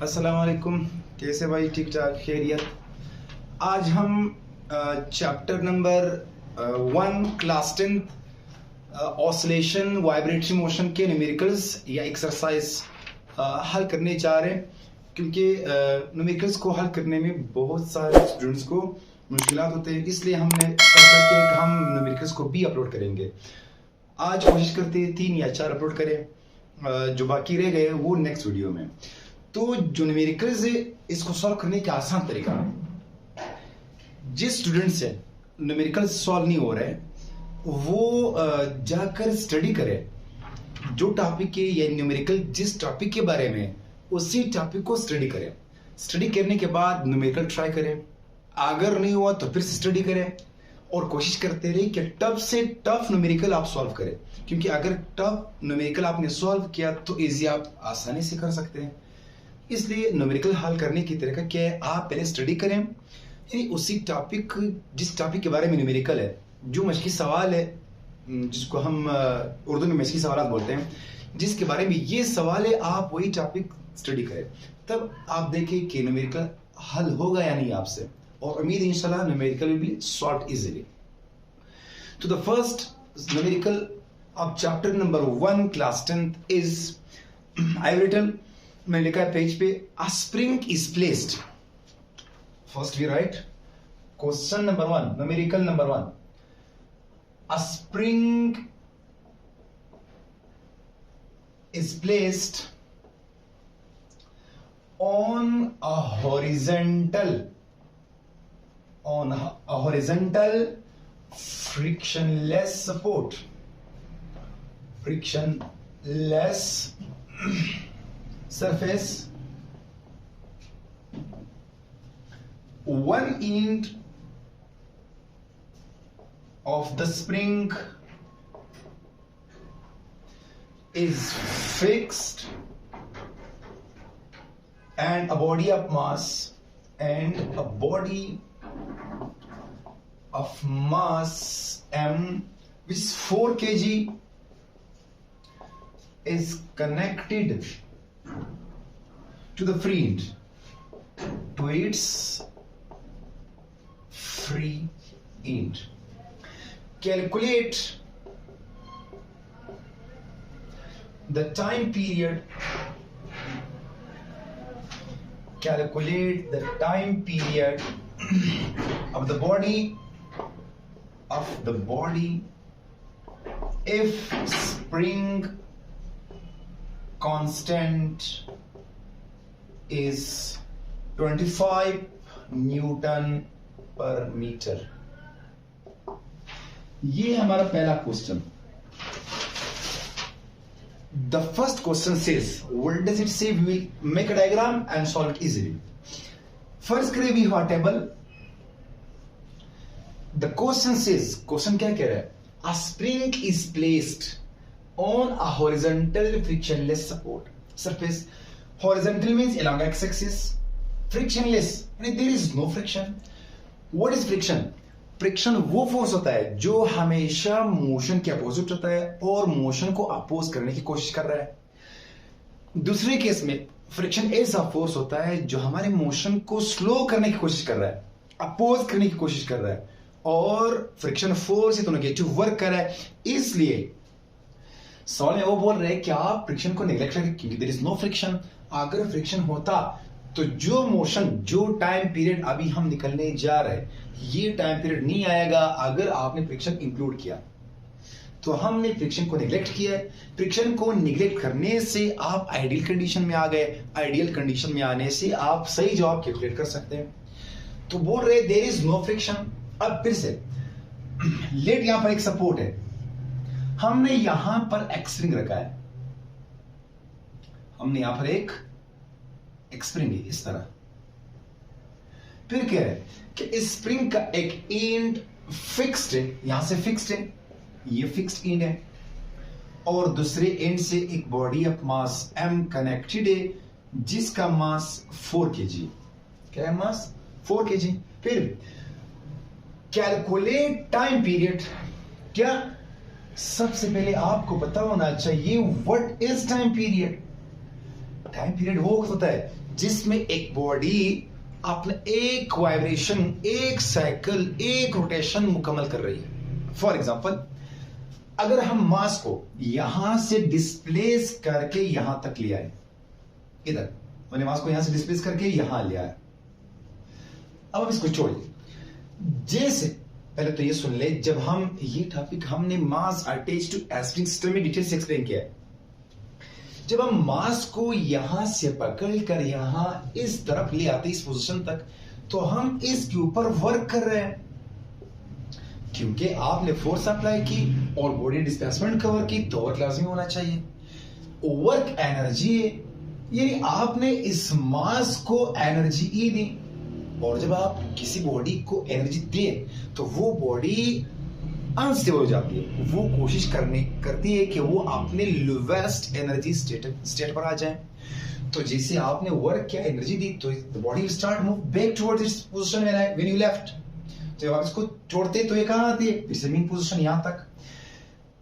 अस्सलाम वालेकुम। कैसे भाई? ठीक ठाक, खैरियत। आज हम chapter number 1 class 10 oscillation vibratory motion के न्यूमेरिकल्स या एक्सरसाइज हल करने जा रहे हैं, क्योंकि न्यूमेरिकल्स को हल करने में बहुत सारे स्टूडेंट्स को मुश्किलात होते हैं, इसलिए हमने फैसला किया कि हम न्यूमेरिकल्स को भी अपलोड करेंगे। आज कोशिश करते हैं 3 या 4 अपलोड करें, जो बाकी रह गए वो नेक्स्ट वीडियो में। तो जो न्यूमेरिकल्स है इसको सॉल्व करने का आसान तरीका, जिस स्टूडेंट से न्यूमेरिकल सॉल्व नहीं हो रहे वो जाकर स्टडी करे जो टॉपिक है या न्यूमेरिकल जिस टॉपिक के बारे में, उसी टॉपिक को स्टडी करें। स्टडी करने के बाद न्यूमेरिकल ट्राई करें, अगर नहीं हुआ तो फिर से स्टडी करें और कोशिश करते रहे कि टफ से टफ न्यूमेरिकल आप सॉल्व करें, क्योंकि अगर टफ न्यूमेरिकल आपने सॉल्व किया तो इजी आप आसानी से कर सकते हैं। इसलिए न्यूमेरिकल हल करने की तरीका क्या है, आप पहले स्टडी करें, यानी उसी टॉपिक जिस टॉपिक के बारे में न्यूमेरिकल है, जो मुश्किल सवाल है जिसको हम उर्दू में मुश्किल सवाल बोलते हैं, जिसके बारे में ये सवाल है, आप वही टॉपिक स्टडी करें। तब आप देखें कि न्यूमेरिकल हल होगा या नहीं आपसे, और उम्मीद है इंशाल्लाह numerical will be solved easily. तो the first numerical of chapter number 1 class 10 is, I written, मैंने लिखा है पेज पे, a spring is placed. First we write question number 1, numerical number 1, a spring is placed on a horizontal frictionless support, frictionless surface. One end of the spring is fixed and a body of mass m which is 4 kg is connected to the free end, to its free end. Calculate the time period of the body if spring constant is 25 Newton per meter. ये हमारा पहला question. The first question says, what does it say? We will make a diagram and solve it easily. First करें we have a table. The question says, question क्या कह रहा है? A spring is placed on a horizontal frictionless support surface. Horizontal means along x-axis. Frictionless means there is no friction. What is friction? Friction वो force होता है जो हमेशा motion के अपोजिट होता है और मोशन को अपोज करने की कोशिश कर रहा है। दूसरे केस में फ्रिक्शन ऐसा फोर्स होता है जो हमारे मोशन को स्लो करने की कोशिश कर रहा है, अपोज करने की कोशिश कर रहा है, और फ्रिक्शन फोर्स है तो नेगेटिव वर्क कर रहा है। इसलिए सवाल में वो बोल रहे हैं कि आप फ्रिक्शन को नेग्लेक्ट करें क्योंकि देयर इज नो फ्रिक्शन। अगर फ्रिक्शन होता तो जो मोशन, जो टाइम पीरियड अभी हम निकलने जा रहे हैं, ये टाइम पीरियड नहीं आएगा अगर आपने फ्रिक्शन इंक्लूड किया। तो हमने फ्रिक्शन को निगलेक्ट किया। फ्रिक्शन को निगलेक्ट करने से आप आइडियल कंडीशन में आ गए। आइडियल कंडीशन में आने से आप सही जवाब कैलकुलेट कर सकते हैं। तो बोल रहे देयर इज नो फ्रिक्शन। अब फिर से लेट, यहां पर एक सपोर्ट है, हमने यहां पर एक स्प्रिंग रखा है, हमने यहां पर एक स्प्रिंग है इस तरह। फिर क्या है कि इस स्प्रिंग का एक एंड फिक्स्ड है, यहां से फिक्स्ड है, ये फिक्स्ड एंड है, और दूसरे एंड से एक body of mass m connected है जिसका मास 4 kg। क्या है मास? 4 kg। फिर कैलकुलेट टाइम पीरियड। क्या? सबसे पहले आपको पता होना चाहिए what is time period. Time period वो होता है जिसमें एक बॉडी अपने एक वाइब्रेशन, एक साइकिल, एक रोटेशन मुकम्मल कर रही है। फॉर एग्जाम्पल, अगर हम मास को यहां से डिस्प्लेस करके यहां तक ले आए, इधर मैंने मास को यहां से डिस्प्लेस करके यहां ले आया, अब इसको छोड़िए। जैसे पहले तो ये सुन ले, जब हम ये टॉपिक हमने mass attach to spring system में डिटेल से एक्सप्लेन किया है। जब हम मास को यहां से पकड़ कर यहां इस तरफ ले आते इस पोजीशन तक, तो हम इसके ऊपर वर्क कर रहे हैं, क्योंकि आपने फोर्स अप्लाई की और बॉडी डिस्प्लेसमेंट कवर की, तो वर्क लाजमी होना चाहिए। वर्क एनर्जी है, यानी आपने इस मास को एनर्जी ई दी, और जब आप किसी बॉडी को एनर्जी दें तो वो बॉडी अनस्टेबल हो जाती है, वो कोशिश करती है कि वो अपने लोवेस्ट एनर्जी स्टेट पर आ जाए। तो जैसे आपने वर्क किया, एनर्जी दी, तो the body will start move back towards its position when you left. जब आप इसको छोड़ते तो ये कहां आती है, फिर से मेन पोजीशन यहां तक।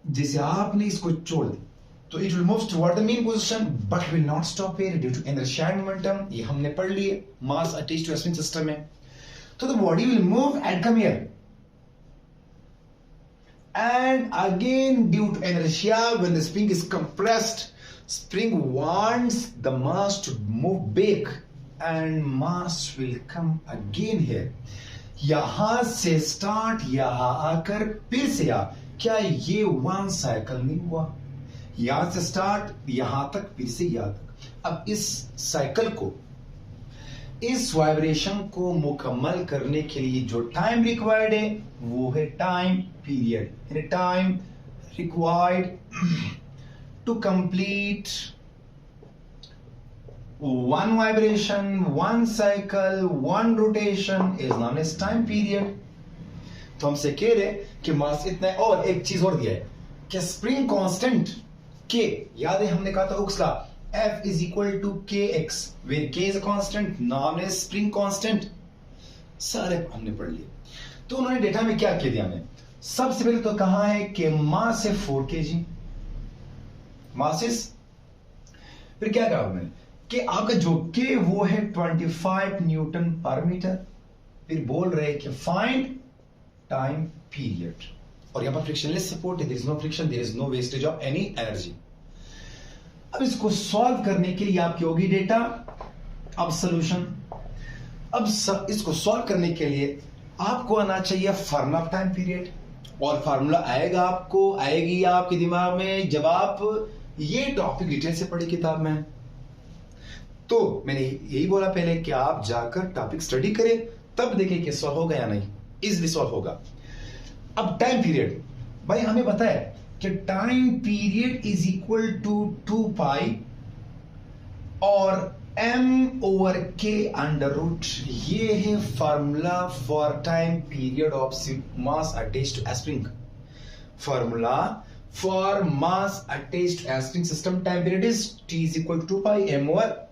जैसे आपने इसको छोड़ दी तो it will move toward the mean position, but will not stop here due to inertial momentum. ये हमने पढ़ लिए mass attached to spring system में। तो the body will move and come here, and again due to inertia, when the spring is compressed, spring wants the mass to move back and mass will come again here. यहां से start, यहां आकर फिर से यहाँ, क्या ये one cycle नहीं हुआ? यहां से स्टार्ट, यहां तक, फिर से यहां तक। अब इस साइकिल को, इस वाइब्रेशन को मुकम्मल करने के लिए जो टाइम रिक्वायर्ड है वो है time period. Time required to complete one vibration, one cycle, one rotation is known as time period. तो हमसे कह रहे कि मास इतना है, और एक चीज और दिया है कि स्प्रिंग कांस्टेंट के, याद है हमने कहा था Hooke's law, F is equal to kx, where k is a constant, known as spring constant। सारे हमने पढ़ लिए। तो उन्होंने डेटा में क्या किया दिया हमें? सबसे पहले तो कहा है कि मास है 4 kg, मासेस। फिर क्या कहा उन्होंने कि आपका जो k वो है 25 न्यूटन पर मीटर। फिर बोल रहे कि फाइंड टाइम पीरियड, और यहां पर फ्रिक्शनलेस सपोर्ट है, there is no friction, there is no wastage of any energy. अब इसको सॉल्व करने के लिए आपकी होगी डेटा, अब सॉल्यूशन। अब इसको सॉल्व करने के लिए आपको आना चाहिए फार्मूला ऑफ टाइम पीरियड, और फार्मूला आएगी आपके दिमाग में जब आप ये टॉपिक डिटेल से पढ़े किताब में। तो मैंने यही बोला पहले कि आप जाकर टॉपिक स्टडी करें, तब देखें कि सॉल्व होगा या नहीं, इजीली सॉल्व होगा। अब टाइम पीरियड, भाई हमें पता है कि time period is equal to 2 pi और m over k under root. ये है formula for time period of mass attached to spring. Formula for mass attached to spring system time period is t is equal to 2 pi m over,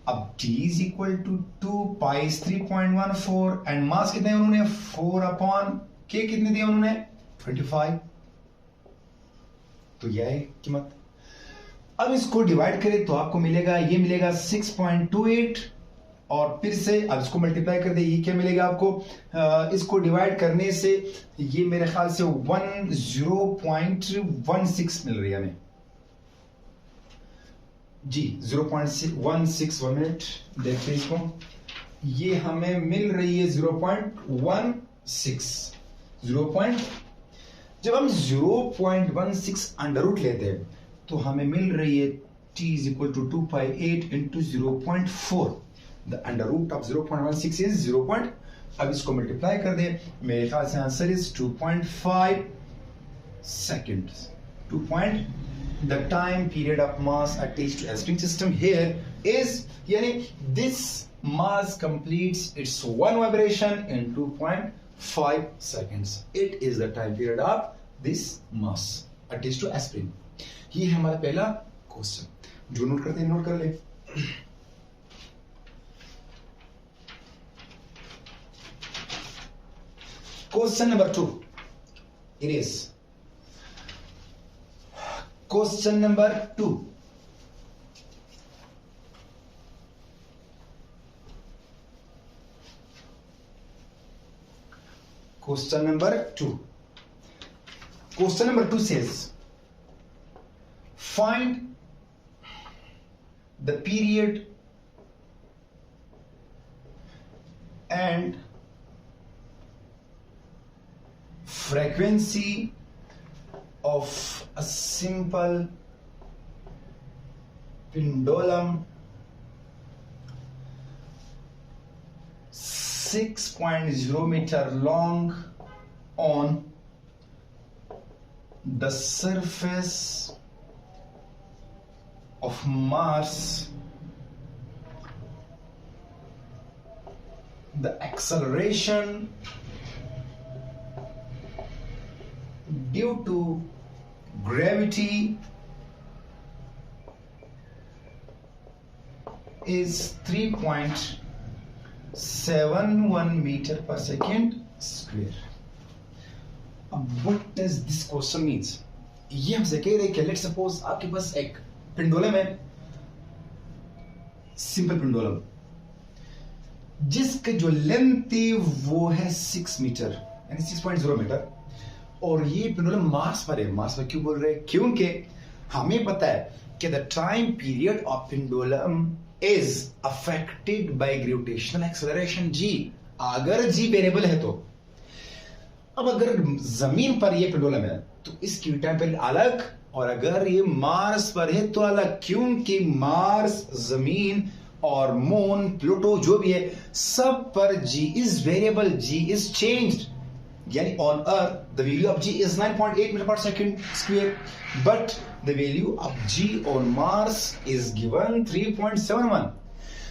अब t is equal to 2 pi 3.14, and mass कितने उन्होंने 4 upon k कितने दिया उन्होंने 25। तो यह है कीमत। अब इसको डिवाइड करें तो आपको मिलेगा, ये मिलेगा 6.28, और फिर से अब इसको मल्टीप्लाई कर दे, ये क्या मिलेगा आपको? इसको डिवाइड करने से ये मेरे ख्याल से 0.16 मिल रही है हमें जी, 0.16। 1 मिनट देखते हैं इसको, ये हमें मिल रही है 0.16। जब हम 0.16 अंडर रूट लेते हैं तो हमें मिल रही है t is equal to 2 pi 8 into 0.4। The under root of 0.16 is 0. अब इसको मल्टीप्लाई कर दे, मेरे ख्याल से answer is 2.5 seconds. 2 point. The time period of mass attached to a spring system here is, yani this mass completes its one vibration in 2.5 seconds. It is the time period of this mass attached to a spring. ये है हमारा पहला question. जो note करते हैं note कर ले. Question number 2. It is question number 2. Question number 2. Question number 2 says, find the period and frequency of a simple pendulum 6.0 meter long on the surface of Mars. The acceleration due to gravity is 3.71 meter per second square. अब what does this question means? ये हमसे कह रहे कि let's suppose आपके पास एक pendulum है, simple pendulum, जिसके जो लेंथ थी वो है 6 मीटर यानी 6.0 मीटर, और ये पेंडुलम मार्स पर है. मार्स पर क्यों बोल रहे हैं? क्योंकि हमें पता है कि the time period of pendulum is affected by gravitational acceleration g. अगर g वेरिएबल है तो अब अगर जमीन पर ये पेंडुलम है तो इसकी टाइम पीरियड अलग, और अगर ये मार्स पर है तो अलग, क्योंकि मार्स, जमीन और मून, प्लूटो जो भी है, सब पर g is variable, g is changed. यानी on earth the value of g is 9.8 metre per second square, but the value of g on Mars is given 3.71.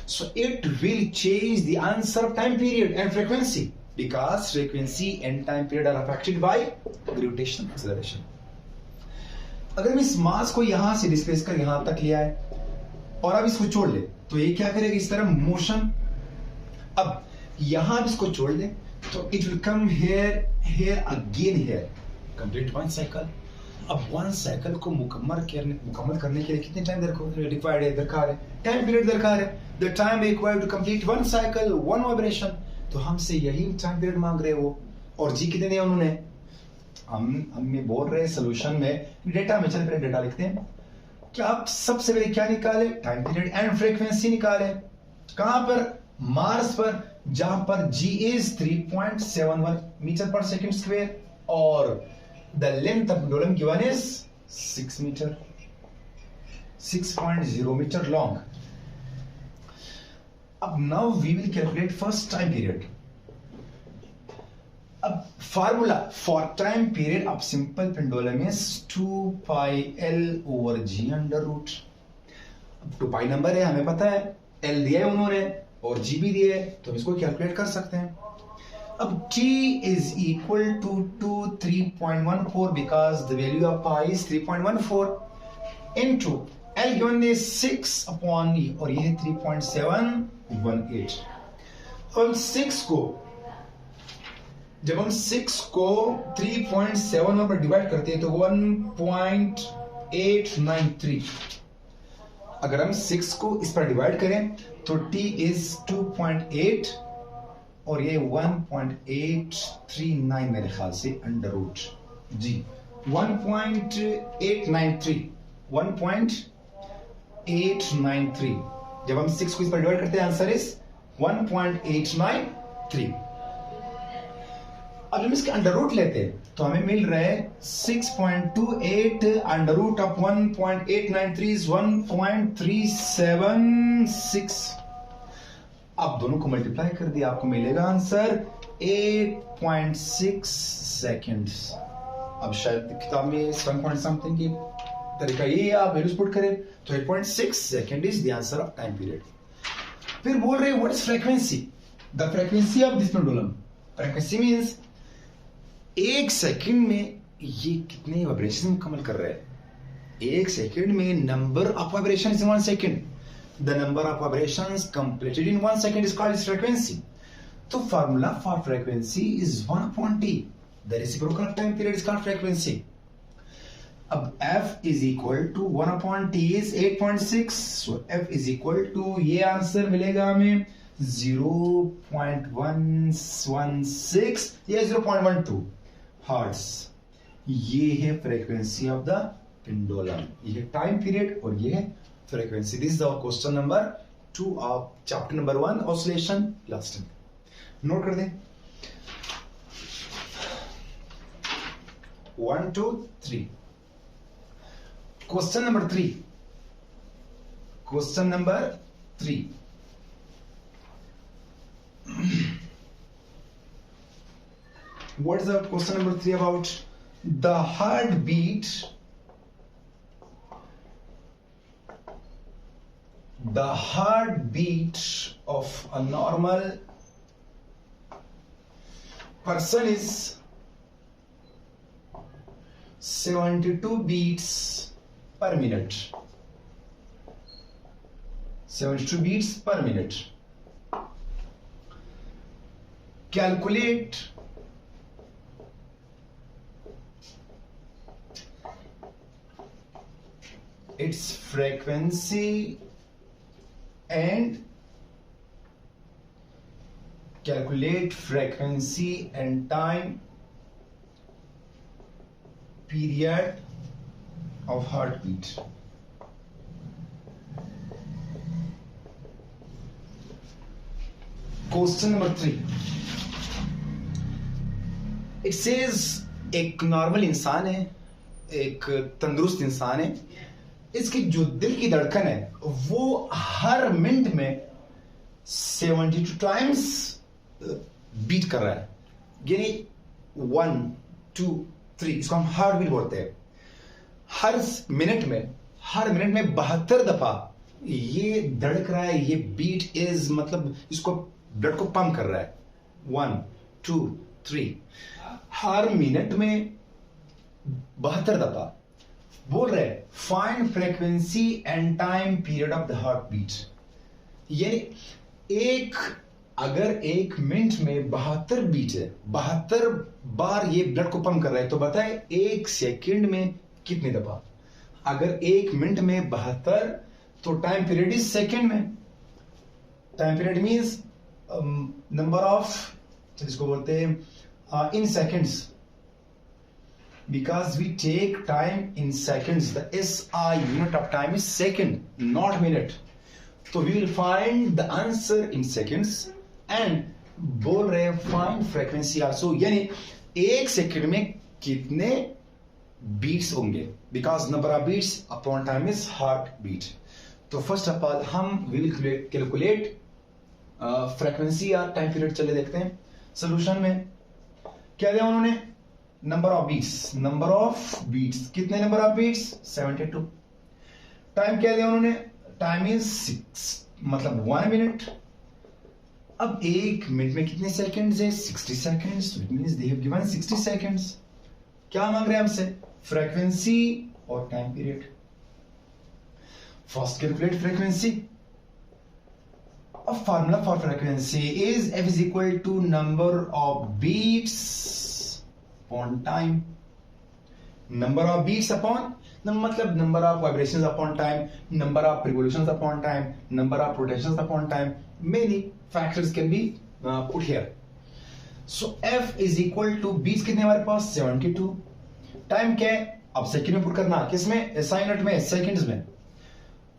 So it will change the answer of time period and frequency, because frequency and time period are affected by gravitational acceleration. अगर हम इस मास को यहां से displace कर यहां तक ले आए और अब इसको छोड़ ले तो ये क्या करेगा? इस तरह मोशन. अब यहां इसको छोड़ दे तो it will come here, here again, here, complete one cycle. अब वन साइकिल को मुकम्मल करने के लिए कितने टाइम रिक्वायर्ड है, दरकार है, टाइम पीरियड दरकार है. The time required to complete one cycle, one vibration. तो हमसे यही टाइम पीरियड मांग रहे हो, और जी कितने दिया उन्होंने? हम बोल रहे हैं सोल्यूशन में, डेटा में, चल पहले डेटा लिखते हैं कि आप सबसे पहले क्या निकाले? टाइम पीरियड एंड फ्रीक्वेंसी निकाले. कहां पर? मार्स पर, जहां पर g is 3.71 metre per second square और the length of pendulum given is 6 metre, 6.0 metre long. अब now we will calculate first time period. अब formula for time period of simple pendulum is 2 pi l over g under root. 2 pi number है, हमें पता है, l दिया है उन्होंने और g भी दिया है, तो हम इसको कैलकुलेट कर सकते हैं. अब t is equal to 3.14 because the value of pi is 3.14 into l given is 6 upon e और ये है 3.718. हम 6 को जब हम 6 को 3.71 पर डिवाइड करते हैं तो 1.893. अगर हम 6 को इस पर डिवाइड करें तो t is 2.8 और ये 1.839 मेरे ख्याल से अंडर रूट जी 1.893. जब हम 6 को इस पर डिवाइड करते हैं आंसर इज 1.893. अब हम इसके अंडर रूट लेते हैं तो हमें मिल रहा है 6.28 अंडर रूट ऑफ 1.893 इज 1.376. आप दोनों को मल्टीप्लाई कर दिया, आपको मिलेगा आंसर 8.6 सेकेंड्स. अब शायद किताब में 7 पॉइंट समथिंग की तरीका ये आप वैल्यूज पुट करें तो 8.6 second is the answer of time period. फिर बोल रहे हैं what is frequency? The frequency of this pendulum. Frequency means एक सेकंड में ये कितने वाइब्रेशन मुकम्मल कर रहे हैं. एक सेकंड में number of vibration is 1 second. The number of vibrations completed in 1 second is called its frequency. So formula for frequency is 1 upon t. The reciprocal of time period is called frequency. अब f is equal to 1 upon t is 8.6. So f is equal to ये answer मिलेगा हमें 0.116 या 0.12 hertz. ये है frequency of the pendulum, ये है time period और ये है frequency. This is our question number 2 of chapter number 1 oscillation क्लास्टिंग। नोट कर दें 1 2 3। Question number 3, question number 3, what is the question number 3 about? The heartbeat of a normal person is 72 beats per minute. 72 beats per minute. Calculate its frequency and time period of heartbeat. Question number 3. It says एक normal इंसान है, एक तंदुरुस्त इंसान है, इसकी जो दिल की धड़कन है वो हर मिनट में 72 टाइम्स बीट कर रहा है, यानी 1 2 3, इसको हम हार्ट बीट बोलते हैं। हर मिनट में 72 दफा ये धड़क रहा है, ये बीट इज मतलब इसको ब्लड को पंप कर रहा है। 1 2 3, हर मिनट में 72 दफा बोल रहे हैं find frequency and time period of the heart beat. यानी अगर एक मिनट में 72 बीट है, 72 बार ये ब्लड को पंप कर रहा है, तो बताए एक सेकंड में कितनी दफा? अगर एक मिनट में 72 तो टाइम पीरियड इज सेकंड में। Time period means number of, जिसको बोलते हैं इन seconds, because we take time in seconds. The SI unit of time is second, not minute. So we will find the answer in seconds and बोल रहे हैं find frequency also, यानी एक second में कितने बीट्स होंगे, because number of beats upon time is heart beat. तो first of all हम we will calculate frequency या time period। चले देखते हैं solution में क्या दिया उन्होंने। नंबर ऑफ बीट्स, कितने नंबर ऑफ बीट्स? 72। टाइम क्या दिया उन्होंने? टाइम इज 6, मतलब 1 मिनट। अब एक मिनट में कितने सेकंड्स है? 60 seconds. It means they have given 60 seconds. क्या मांग रहे हैं हमसे? फ्रीक्वेंसी और time period. First calculate frequency. A formula for frequency is F is equal to number of beats upon time. Number of beats upon, मतलब number of vibrations upon time, number of revolutions upon time, number of rotations upon time. Many factors can be put here. So F is equal to beats कितने हमारे पास? 72. Time क्या है? अब second में put करना, किसमें? SI unit में, seconds में।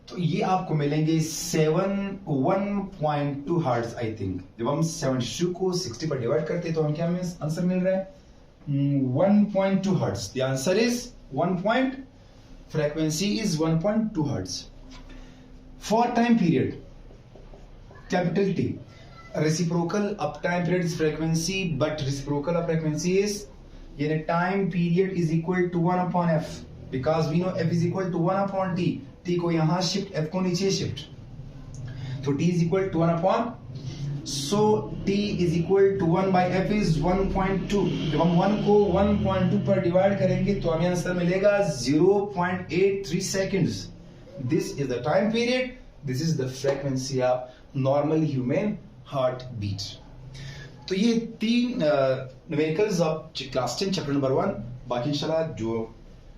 तो ये आपको मिलेंगे 1.2 हर्ट्ज आई थिंक। जब हम 72 को 60 पर डिवाइड करते हैं तो हम क्या हमें आंसर मिल रहा है? 1.2 hertz. The answer is 1. Frequency is 1.2 hertz. For time period, capital T, reciprocal of time period is frequency, but reciprocal of frequency is, यानी time period is equal to 1 upon f, because we know f is equal to 1 upon t। t को यहां shift, f को नीचे shift, तो t is equal to 1 upon, so t is equal to 1 by f is 1.2। जब हम 1 को 1.2 पर divide करेंगे तो हमें आंसर मिलेगा 0.83 seconds. This is the time period, this is the frequency of normal human heart beat. तो ये 3 numericals of class 10 chapter number 1। बाकी इंशाल्लाह जो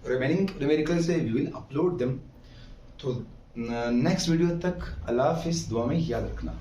रिमेनिंग न्यूमेरिकल्स है वी विल अपलोड देम। तो नेक्स्ट वीडियो तक अल्लाह हाफिज, दुआ में याद रखना।